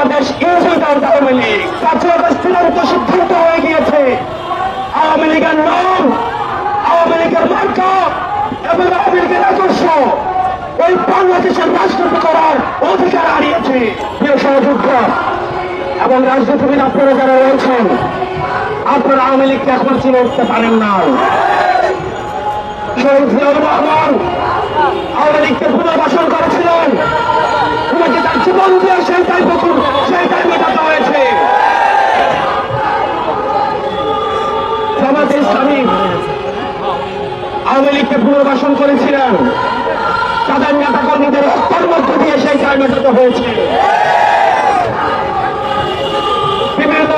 Bangladesh united Awami League 5 August চূড়ান্ত সিদ্ধান্ত হয়ে গিয়েছে। আওয়ামী লীগের নাম, আওয়ামী লীগের মার্কা এবং আওয়ামী লীগের আদর্শ এই বাংলাদেশের রাজনীতি করার অধিকার হারিয়েছে। প্রিয় সহযোদ্ধা এবং রাজনীতিবিদ আপনারা যারা রয়েছেন, আপনারা আওয়ামী লীগকে এখন চিনে উঠতে পারেন না। শহীদ জিয়াউর রহমান আওয়ামী লীগকে পুনর্বাসন করেছিলেন, উনাকে তার জীবন দিয়ে সেইটাই মেটাতে হয়েছে। জামাতে ইসলামী আওয়ামী লীগকে পুনর্বাসন করেছিলেন, তাদের নেতা কর্মীদের হত্যার মধ্য দিয়ে সেইটাই মেটাতে হয়েছে। বিভিন্ন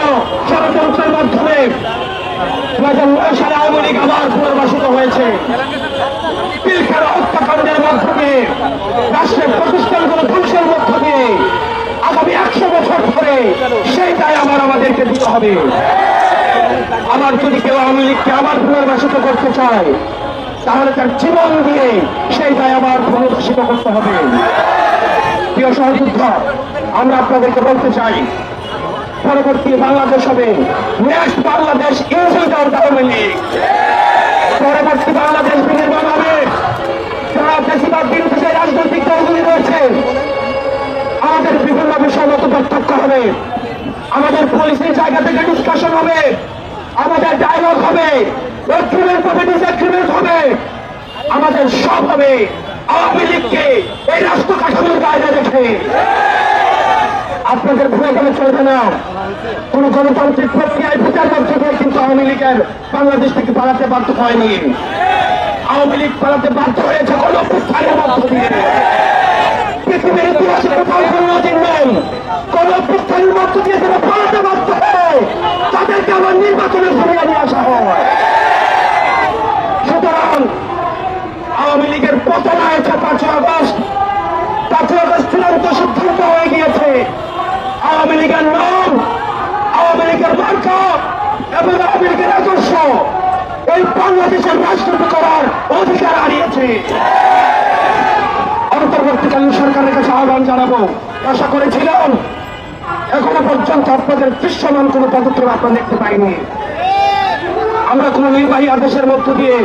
ষড়যন্ত্রের মাধ্যমে 2009 সালে আওয়ামী লীগ আবার পুনর্বাসিত হয়েছে। পিলখানা হত্যাকাণ্ডের মধ্য দিয়ে, রাষ্ট্রের প্রতিষ্ঠানগুলো ধ্বংসের মধ্য দিয়ে আগামী 100 বছর ধরে সেইটাই আমাদেরকে দিতে হবে। আবার যদি কেউ আওয়ামী লীগকে আবার পুনর্বাসিত করতে চায়, তাহলে তার জীবন দিয়ে সেইটাই আবার পুনর্বাসিত করতে হবে। প্রিয় সহযোদ্ধা, আমরা আপনাদেরকে বলতে চাই, পরবর্তী বাংলাদেশ হবে নেক্সট বাংলাদেশ ইউনিটেড আওয়ামী লীগ। পরবর্তী বাংলাদেশ বিনির্মাণ হবে। যারা বেশিরভাগ বিরোধী রাজনৈতিক দলগুলি রয়েছে, আমাদের বিভিন্ন বিষয় মত পার্থক্য হবে, আমাদের পলিসির জায়গা থেকে ডিসকাশন হবে, আমাদের ডায়লগ হবে, এগ্রিমেন্ট হবে, ডিসএগ্রিমেন্ট হবে, আমাদের সব হবে আওয়ামী লীগকে এই রাষ্ট্র কাঠামোর বাইরে রেখে। আপনাদের ভুলে গেলে চলবে না। কোন গণতান্ত্রিক প্রক্রিয়ায় বিচার মধ্য দিয়ে কিন্তু আওয়ামী লীগের বাংলাদেশ থেকে পালাতে বাধ্য হয়নি। আওয়ামী লীগ পালাতে বাধ্য হয়েছে গণঅভ্যুত্থানের মধ্য দিয়ে। পৃথিবীর ইতিহাসে কোথাও কোন নজির নেই, গণঅভ্যুত্থানের মধ্য দিয়ে যারা পালাতে বাধ্য হয় তাদেরকে আবার নির্বাচনের ভূমিকা নিয়ে আসা হয়। সুতরাং আওয়ামী লীগের পতন হয়েছে 5 আগস্ট। 5 আগস্ট চূড়ান্ত সিদ্ধান্ত হয়ে গিয়েছে। আওয়ামী লীগের নাম, আওয়ামী লীগের মার্কা এবং আওয়ামী লীগের আদর্শ এই বাংলাদেশের রাজনীতি করার অধিকার হারিয়েছে। অন্তর্বর্তীকালীন সরকারের কাছে আহ্বান জানাবো, আশা করেছিলাম এখনো পর্যন্ত আপনাদের দৃশ্যমান কোন পদক্ষেপ আপনারা দেখতে পাইনি। আমরা কোন নির্বাহী আদেশের মধ্য দিয়ে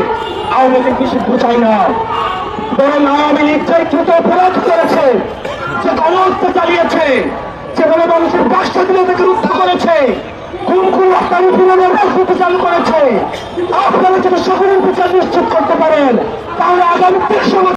আওয়ামী লীগ নিষিদ্ধ চাই না, বরং আওয়ামী লীগ যে দ্রুত অপরাধ করেছে, যে গণহত্যা চালিয়েছে, যে মানুষের বাসস্বাধীনতাকে রুদ্ধ করেছে, কোন হত্যার পুনরায় রাজনীতি চালু করেছে, আপনারা যদি সকলের বিচার নিশ্চিত করতে পারেন, তাহলে আগামী 300